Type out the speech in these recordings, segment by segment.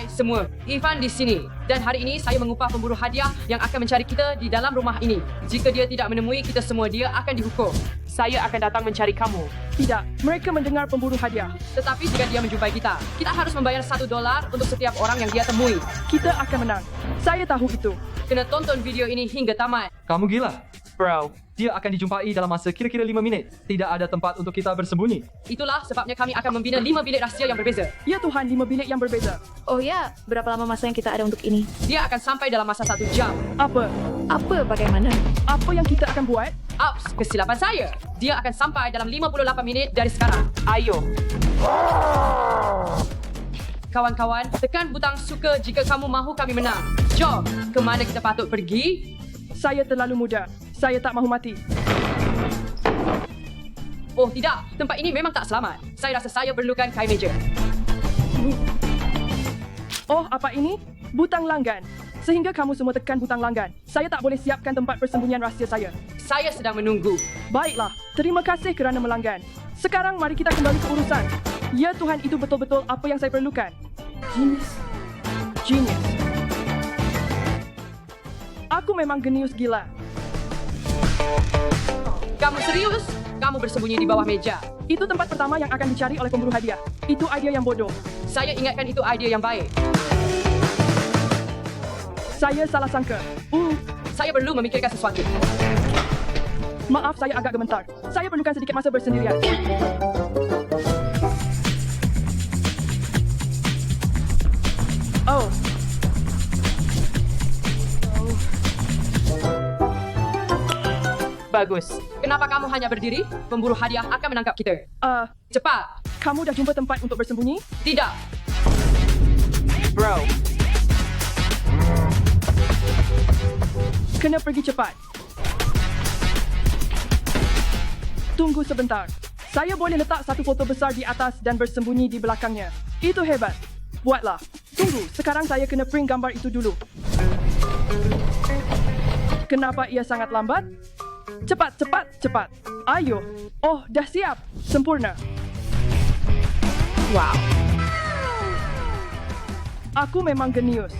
Hai semua, Ivan di sini. Dan hari ini saya mengupah pemburu hadiah yang akan mencari kita di dalam rumah ini. Jika dia tidak menemui kita semua, dia akan dihukum. Saya akan datang mencari kamu. Tidak, mereka mendengar pemburu hadiah. Tetapi jika dia menjumpai kita harus membayar $1 untuk setiap orang yang dia temui. Kita akan menang. Saya tahu itu. Kena tonton video ini hingga tamat. Kamu gila? Bro, dia akan dijumpai dalam masa kira-kira 5 minit. Tidak ada tempat untuk kita bersembunyi. Itulah sebabnya kami akan membina 5 bilik rahsia yang berbeza. Ya Tuhan, 5 bilik yang berbeza. Oh ya, berapa lama masa yang kita ada untuk ini? Dia akan sampai dalam masa 1 jam. Apa? Apa bagaimana? Apa yang kita akan buat? Ups, kesilapan saya. Dia akan sampai dalam 58 minit dari sekarang. Ayo. Kawan-kawan, tekan butang suka jika kamu mahu kami menang. Jom, ke mana kita patut pergi? Saya terlalu muda. Saya tak mahu mati. Oh tidak, tempat ini memang tak selamat. Saya rasa saya perlukan kain meja. Oh, apa ini? Butang langgan. Sehingga kamu semua tekan butang langgan. Saya tak boleh siapkan tempat persembunyian rahsia saya. Saya sedang menunggu. Baiklah, terima kasih kerana melanggan. Sekarang mari kita kembali ke urusan. Ya Tuhan, itu betul-betul apa yang saya perlukan. Genius. Aku memang genius gila. Kamu serius? Kamu bersembunyi di bawah meja. Itu tempat pertama yang akan dicari oleh pemburu hadiah. Itu idea yang bodoh. Saya ingatkan itu idea yang baik. Saya salah sangka. Saya perlu memikirkan sesuatu. Maaf, saya agak gemetar. Saya perlukan sedikit masa bersendirian. Oh. Bagus. Kenapa kamu hanya berdiri? Pemburu hadiah akan menangkap kita. Cepat. Kamu dah jumpa tempat untuk bersembunyi? Tidak. Bro. Kena pergi cepat. Tunggu sebentar. Saya boleh letak satu foto besar di atas dan bersembunyi di belakangnya. Itu hebat. Buatlah. Tunggu, sekarang saya kena print gambar itu dulu. Kenapa ia sangat lambat? Cepat, cepat, cepat. Ayo. Oh, dah siap. Sempurna. Wow. Aku memang genius.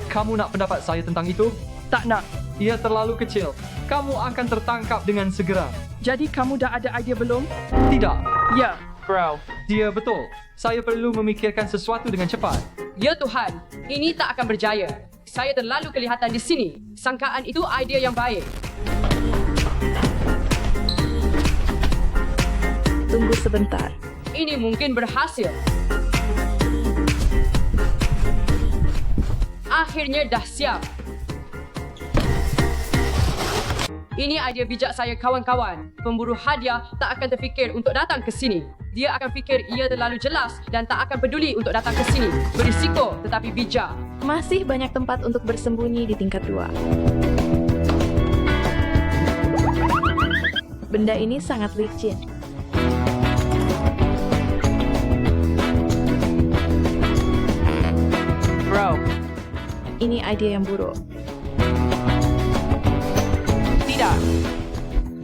Kamu nak pendapat saya tentang itu? Tak nak. Ia terlalu kecil. Kamu akan tertangkap dengan segera. Jadi kamu dah ada idea belum? Tidak. Ya. Bro, dia betul. Saya perlu memikirkan sesuatu dengan cepat. Ya Tuhan, ini tak akan berjaya. Saya terlalu kelihatan di sini. Sangkaan itu idea yang baik. Tunggu sebentar. Ini mungkin berhasil. Akhirnya dah siap. Ini idea bijak saya, kawan-kawan. Pemburu hadiah tak akan terfikir untuk datang ke sini. Dia akan fikir ia terlalu jelas dan tak akan peduli untuk datang ke sini. Berisiko tetapi bijak. Masih banyak tempat untuk bersembunyi di tingkat 2. Benda ini sangat licin. Bro. Ini ide yang buruk. Tidak.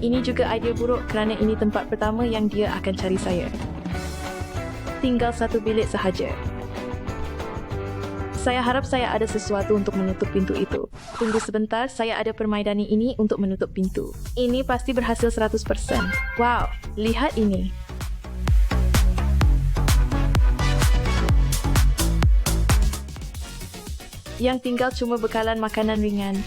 Ini juga ide buruk kerana ini tempat pertama yang dia akan cari saya. Tinggal satu bilik sahaja. Saya harap saya ada sesuatu untuk menutup pintu itu. Tunggu sebentar, saya ada permaidani ini untuk menutup pintu. Ini pasti berhasil 100%. Wow, lihat ini. Yang tinggal cuma bekalan makanan ringan.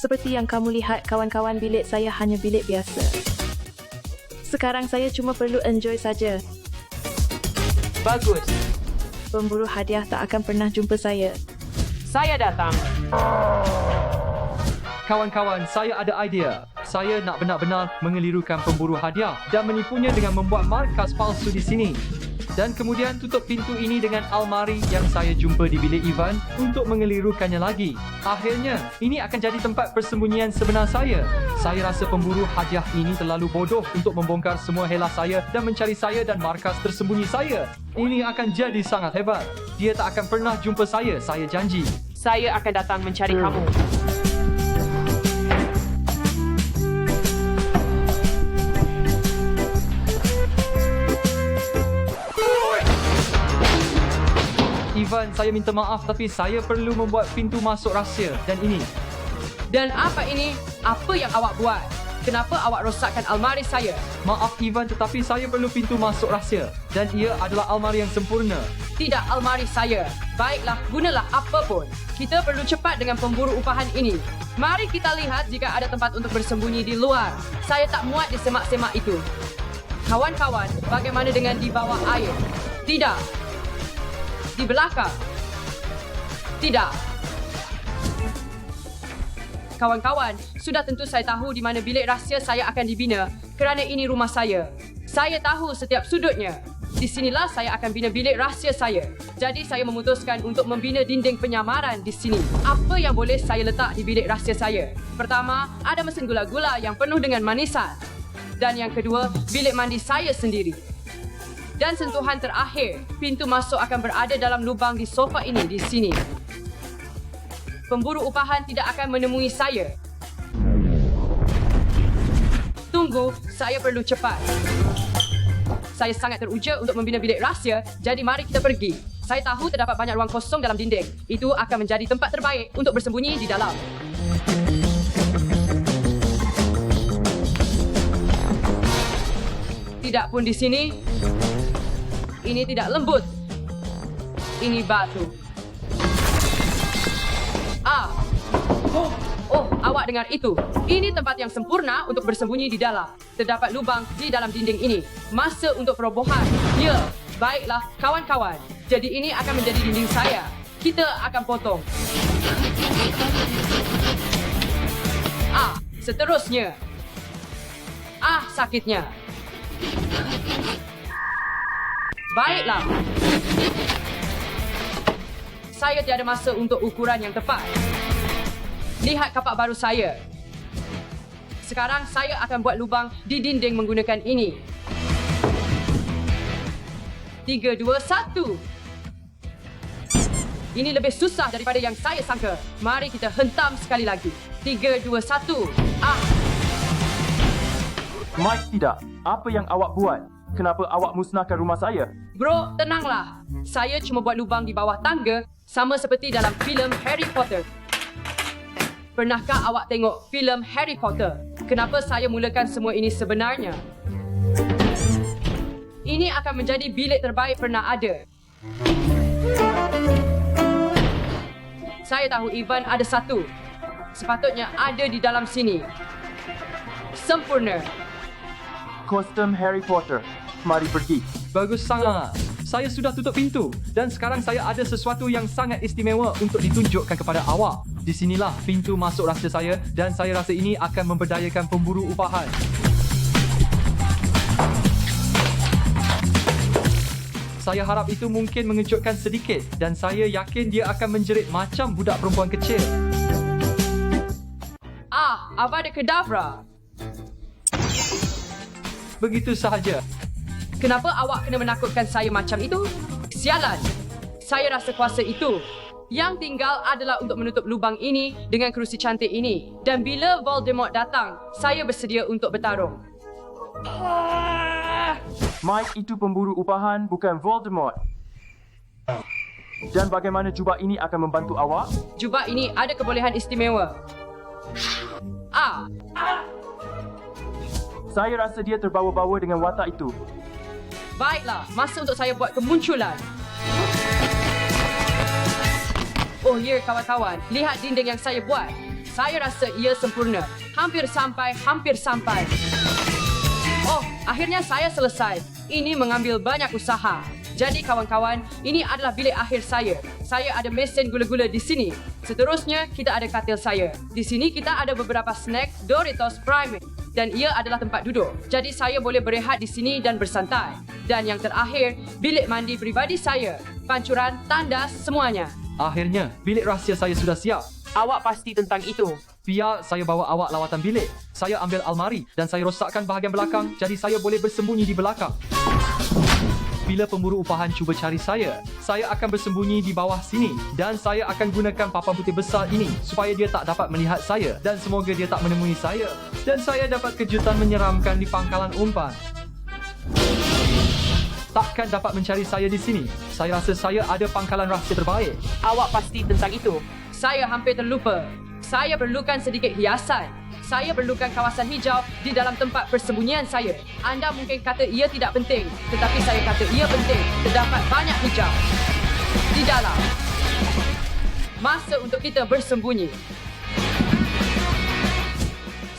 Seperti yang kamu lihat, kawan-kawan, bilik saya hanya bilik biasa. Sekarang saya cuma perlu enjoy saja. Bagus. Pemburu hadiah tak akan pernah jumpa saya. Saya datang. Kawan-kawan, saya ada idea. Saya nak benar-benar mengelirukan pemburu hadiah dan menipunya dengan membuat markas palsu di sini. Dan kemudian tutup pintu ini dengan almari yang saya jumpa di bilik Ivan untuk mengelirukannya lagi. Akhirnya, ini akan jadi tempat persembunyian sebenar saya. Saya rasa pemburu hadiah ini terlalu bodoh untuk membongkar semua helah saya dan mencari saya dan markas tersembunyi saya. Ini akan jadi sangat hebat. Dia tak akan pernah jumpa saya janji. Saya akan datang mencari kamu. Ivan, saya minta maaf tapi saya perlu membuat pintu masuk rahsia dan ini. Dan apa ini? Apa yang awak buat? Kenapa awak rosakkan almari saya? Maaf Ivan, tetapi saya perlu pintu masuk rahsia dan ia adalah almari yang sempurna. Tidak almari saya. Baiklah, gunalah apa pun. Kita perlu cepat dengan pemburu upahan ini. Mari kita lihat jika ada tempat untuk bersembunyi di luar. Saya tak muat di semak-semak itu. Kawan-kawan, bagaimana dengan di bawah air? Tidak. Di belakang? Tidak. Kawan-kawan, sudah tentu saya tahu di mana bilik rahsia saya akan dibina kerana ini rumah saya. Saya tahu setiap sudutnya. Di sinilah saya akan bina bilik rahsia saya. Jadi saya memutuskan untuk membina dinding penyamaran di sini. Apa yang boleh saya letak di bilik rahsia saya? Pertama, ada mesin gula-gula yang penuh dengan manisan. Dan yang kedua, bilik mandi saya sendiri. Dan sentuhan terakhir, pintu masuk akan berada dalam lubang di sofa ini di sini. Pemburu upahan tidak akan menemui saya. Tunggu, saya perlu cepat. Saya sangat teruja untuk membina bilik rahsia, jadi mari kita pergi. Saya tahu terdapat banyak ruang kosong dalam dinding. Itu akan menjadi tempat terbaik untuk bersembunyi di dalam. Tidak pun di sini. Ini tidak lembut. Ini batu. Oh, awak dengar itu? Ini tempat yang sempurna untuk bersembunyi di dalam. Terdapat lubang di dalam dinding ini. Masa untuk perobohan. Ya, baiklah kawan-kawan. Jadi ini akan menjadi dinding saya. Kita akan potong. Seterusnya. Sakitnya. Baiklah. Saya tiada masa untuk ukuran yang tepat. Lihat kapak baru saya. Sekarang saya akan buat lubang di dinding menggunakan ini. 3, 2, 1. Ini lebih susah daripada yang saya sangka. Mari kita hentam sekali lagi. 3, 2, 1. Mike, tidak. Apa yang awak buat? Kenapa awak musnahkan rumah saya? Bro, tenanglah. Saya cuma buat lubang di bawah tangga sama seperti dalam filem Harry Potter. Pernahkah awak tengok filem Harry Potter? Kenapa saya mulakan semua ini sebenarnya? Ini akan menjadi bilik terbaik pernah ada. Saya tahu Ivan ada satu. Sepatutnya ada di dalam sini. Sempurna. Kostum Harry Potter. Mari pergi. Bagus sangat. Saya sudah tutup pintu dan sekarang saya ada sesuatu yang sangat istimewa untuk ditunjukkan kepada awak. Di sinilah pintu masuk rahsia saya dan saya rasa ini akan memberdayakan pemburu upahan. Saya harap itu mungkin mengejutkan sedikit dan saya yakin dia akan menjerit macam budak perempuan kecil. Avada Kedavra. Begitu sahaja. Kenapa awak kena menakutkan saya macam itu? Sialan. Saya rasa kuasa itu. Yang tinggal adalah untuk menutup lubang ini dengan kerusi cantik ini. Dan bila Voldemort datang, saya bersedia untuk bertarung. Mike, itu pemburu upahan, bukan Voldemort. Dan bagaimana jubah ini akan membantu awak? Jubah ini ada kebolehan istimewa. Saya rasa dia terbawa-bawa dengan watak itu. Baiklah, masa untuk saya buat kemunculan. Oh ya kawan-kawan, lihat dinding yang saya buat. Saya rasa ia sempurna. Hampir sampai. Oh, akhirnya saya selesai. Ini mengambil banyak usaha. Jadi kawan-kawan, ini adalah bilik akhir saya. Saya ada mesin gula-gula di sini. Seterusnya, kita ada katil saya. Di sini kita ada beberapa snack Doritos Prime. Dan ia adalah tempat duduk. Jadi saya boleh berehat di sini dan bersantai. Dan yang terakhir, bilik mandi peribadi saya. Pancuran, tandas, semuanya. Akhirnya, bilik rahsia saya sudah siap. Awak pasti tentang itu. Biar saya bawa awak lawatan bilik. Saya ambil almari dan saya rosakkan bahagian belakang jadi saya boleh bersembunyi di belakang. bila pemburu upahan cuba cari saya akan bersembunyi di bawah sini dan saya akan gunakan papan putih besar ini supaya dia tak dapat melihat saya dan semoga dia tak menemui saya dan saya dapat kejutan menyeramkan di pangkalan umpan. Takkan dapat mencari saya di sini. Saya rasa saya ada pangkalan rahsia terbaik. Awak pasti tentang itu. Saya hampir terlupa. Saya perlukan sedikit hiasan. Saya perlukan kawasan hijau di dalam tempat persembunyian saya. Anda mungkin kata ia tidak penting, tetapi saya kata ia penting. Terdapat banyak hijau di dalam. Masa untuk kita bersembunyi.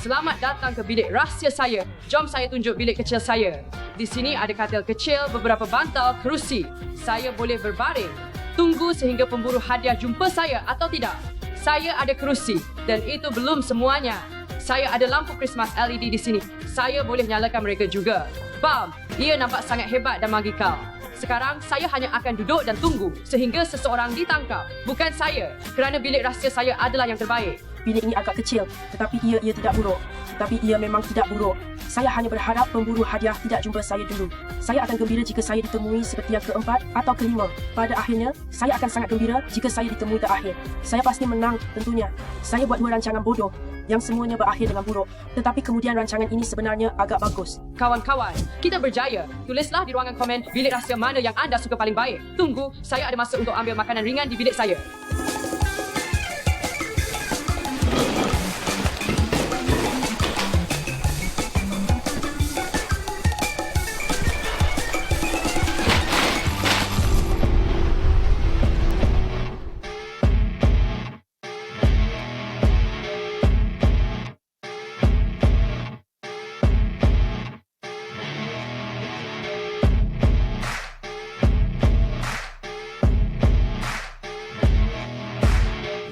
Selamat datang ke bilik rahsia saya. Jom saya tunjuk bilik kecil saya. Di sini ada katil kecil, beberapa bantal, kerusi. Saya boleh berbaring. Tunggu sehingga pemburu hadiah jumpa saya atau tidak. Saya ada kerusi dan itu belum semuanya. Saya ada lampu Christmas LED di sini. Saya boleh nyalakan mereka juga. Bam, ia nampak sangat hebat dan magikal. Sekarang saya hanya akan duduk dan tunggu sehingga seseorang ditangkap. Bukan saya, kerana bilik rahsia saya adalah yang terbaik. Bilik ini agak kecil, tetapi ia tidak buruk. Tetapi ia memang tidak buruk. Saya hanya berharap pemburu hadiah tidak jumpa saya dulu. Saya akan gembira jika saya ditemui seperti yang keempat atau kelima. Pada akhirnya, saya akan sangat gembira jika saya ditemui terakhir. Saya pasti menang tentunya. Saya buat 2 rancangan bodoh yang semuanya berakhir dengan buruk. Tetapi kemudian rancangan ini sebenarnya agak bagus. Kawan-kawan, kita berjaya. Tulislah di ruangan komen bilik rahsia mana yang anda suka paling baik. Tunggu, saya ada masa untuk ambil makanan ringan di bilik saya.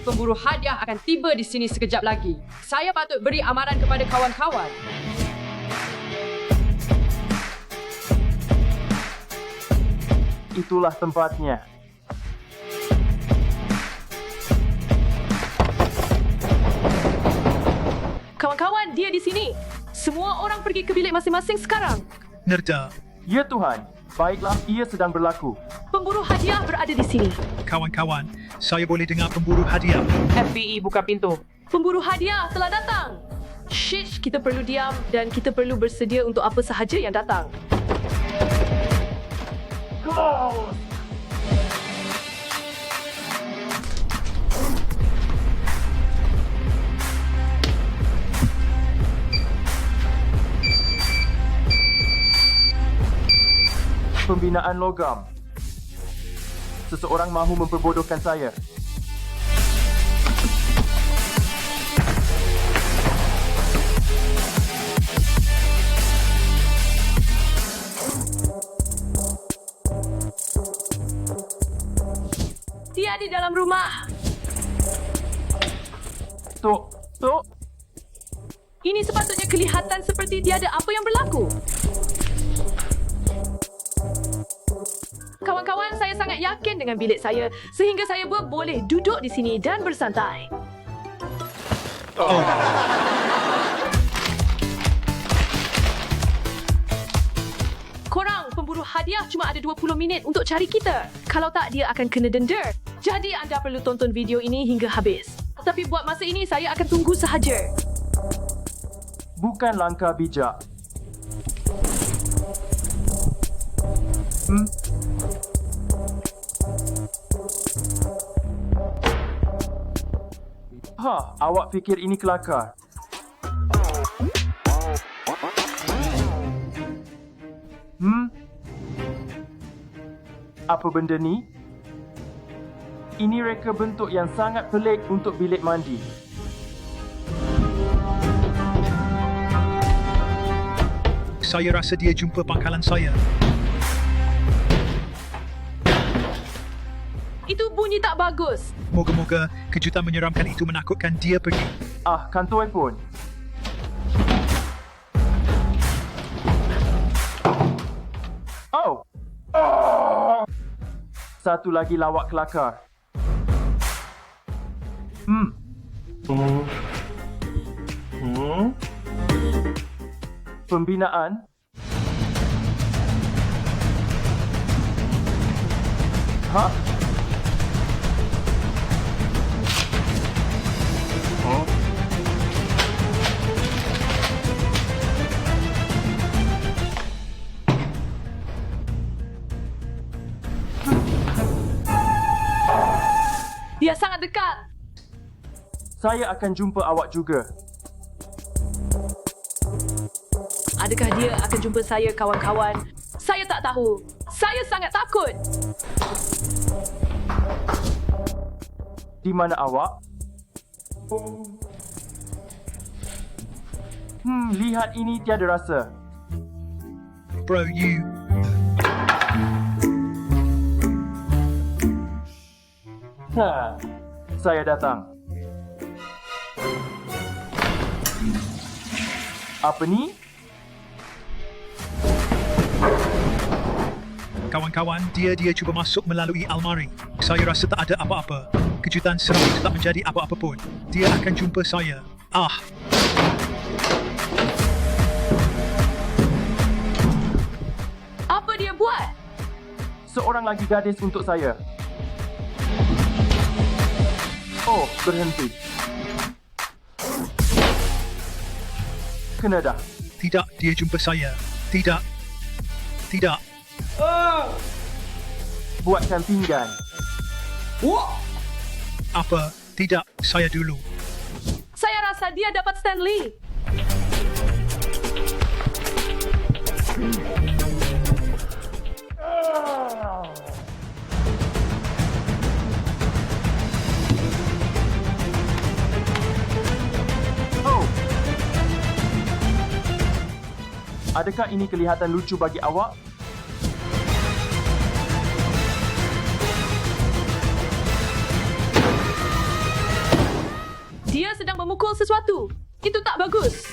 Pemburu hadiah akan tiba di sini sekejap lagi. Saya patut beri amaran kepada kawan-kawan. Itulah tempatnya. Kawan-kawan, dia di sini. Semua orang pergi ke bilik masing-masing sekarang. Nerda, Ya Tuhan, baiklah ia sedang berlaku. Pemburu hadiah berada di sini. kawan-kawan, saya boleh dengar pemburu hadiah. FBI buka pintu. Pemburu hadiah telah datang. Shh, kita perlu diam dan kita perlu bersedia untuk apa sahaja yang datang. Pembinaan logam. Seseorang mahu memperbodohkan saya. Dia di dalam rumah. Tok. Ini sepatutnya kelihatan seperti tiada apa yang berlaku. Kawan-kawan, saya sangat yakin dengan bilik saya sehingga saya boleh duduk di sini dan bersantai. Korang, pemburu hadiah cuma ada 20 minit untuk cari kita. Kalau tak, dia akan kena denda. Jadi anda perlu tonton video ini hingga habis. Tapi buat masa ini, saya akan tunggu sahaja. Bukan langkah bijak. Awak fikir ini kelakar? Apa benda ni? Ini reka bentuk yang sangat pelik untuk bilik mandi. Saya rasa dia jumpa pangkalan saya. Itu bunyi tak bagus. Moga-moga kejutan menyeramkan itu menakutkan dia pergi. Kantoi pun. Oh! Satu lagi lawak kelakar. Pembinaan. Ha? Dia sangat dekat. Saya akan jumpa awak juga. Adakah dia akan jumpa saya, kawan-kawan? Saya tak tahu. Saya sangat takut. Di mana awak? Lihat ini tiada rasa. Bro, you... Saya datang. Apa ni? Kawan-kawan, dia cuba masuk melalui almari. Saya rasa tak ada apa-apa. Kejutan seram itu tak menjadi apa-apa pun. Dia akan jumpa saya. Apa dia buat? Seorang lagi gadis untuk saya. Oh, berhenti. Kena dah. Tidak, dia jumpa saya. Tidak. Buatkan pinggan. Apa? Tidak, saya dulu. Saya rasa dia dapat Stanley. Oh. Adakah ini kelihatan lucu bagi awak? Dia sedang memukul sesuatu. Itu tak bagus.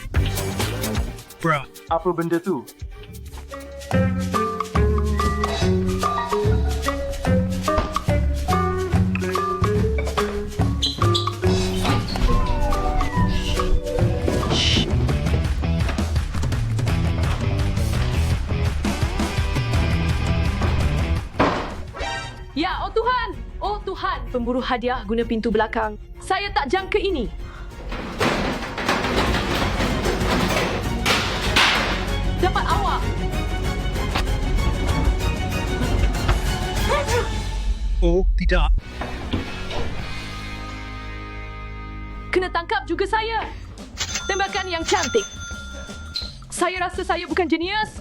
Bruh. Apa benda tu? Ya, oh Tuhan. Oh Tuhan, pemburu hadiah guna pintu belakang. Saya tak jangka ini. Dapat awak. Oh, tidak. Kena tangkap juga saya. Tembakan yang cantik. Saya rasa saya bukan jenius.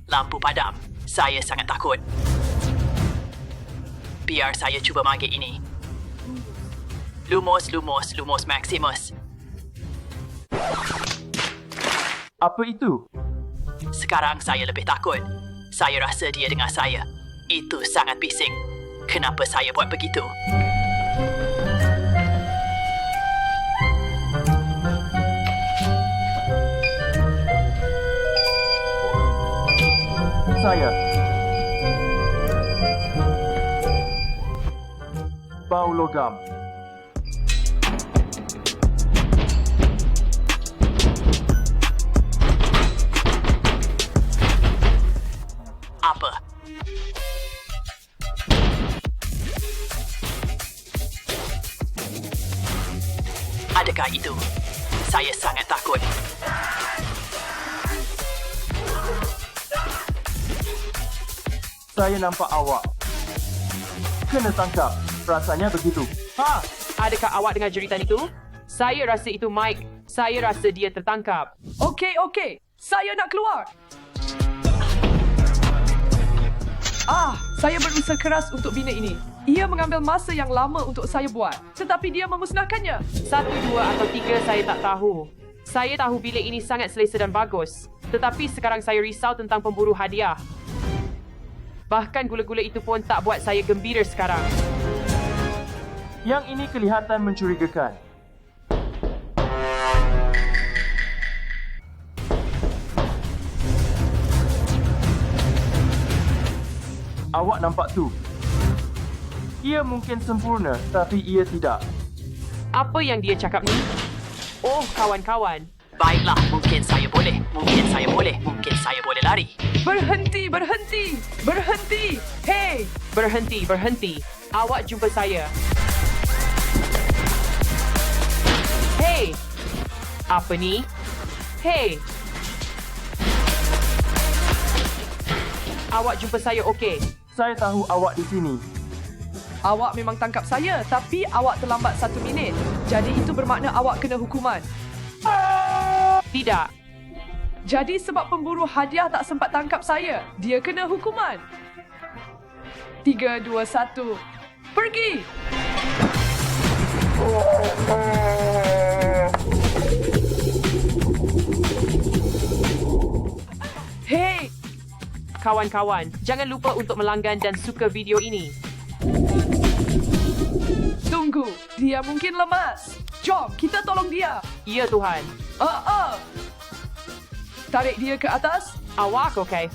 Lampu padam. Saya sangat takut. Biar saya cuba magik ini. Lumos Maximus. Apa itu? Sekarang saya lebih takut. Saya rasa dia dengar saya. Itu sangat bising. Kenapa saya buat begitu? Saya. Bau logam. Apa? Adakah itu? Saya sangat takut. Saya nampak awak. Kena tangkap. Rasanya begitu. Ha! Adakah awak dengar jeritan itu? Saya rasa itu Mike. Saya rasa dia tertangkap. Okey. Saya nak keluar. Saya berusaha keras untuk bina ini. Ia mengambil masa yang lama untuk saya buat. Tetapi dia memusnahkannya. 1, 2 atau 3 saya tak tahu. Saya tahu bilik ini sangat selesa dan bagus. Tetapi sekarang saya risau tentang pemburu hadiah. Bahkan gula-gula itu pun tak buat saya gembira sekarang. Yang ini kelihatan mencurigakan. Awak nampak tu? Ia mungkin sempurna, tapi ia tidak. Apa yang dia cakap ni? Oh, kawan-kawan. Baiklah, mungkin saya boleh. Mungkin saya boleh. Mungkin saya boleh lari. Berhenti, berhenti, berhenti. Hey, berhenti, berhenti. Awak jumpa saya. Hey, apa ni? Hey. Awak jumpa saya, okey. Saya tahu awak di sini. Awak memang tangkap saya, tapi awak terlambat 1 minit. Jadi itu bermakna awak kena hukuman. Tidak. Jadi sebab pemburu hadiah tak sempat tangkap saya, dia kena hukuman. 3, 2, 1. Pergi! Hey! Kawan-kawan, jangan lupa untuk melanggan dan suka video ini. Tunggu, dia mungkin lemas. Jom, kita tolong dia. Ya Tuhan. Tarik dia ke atas. Awak okey?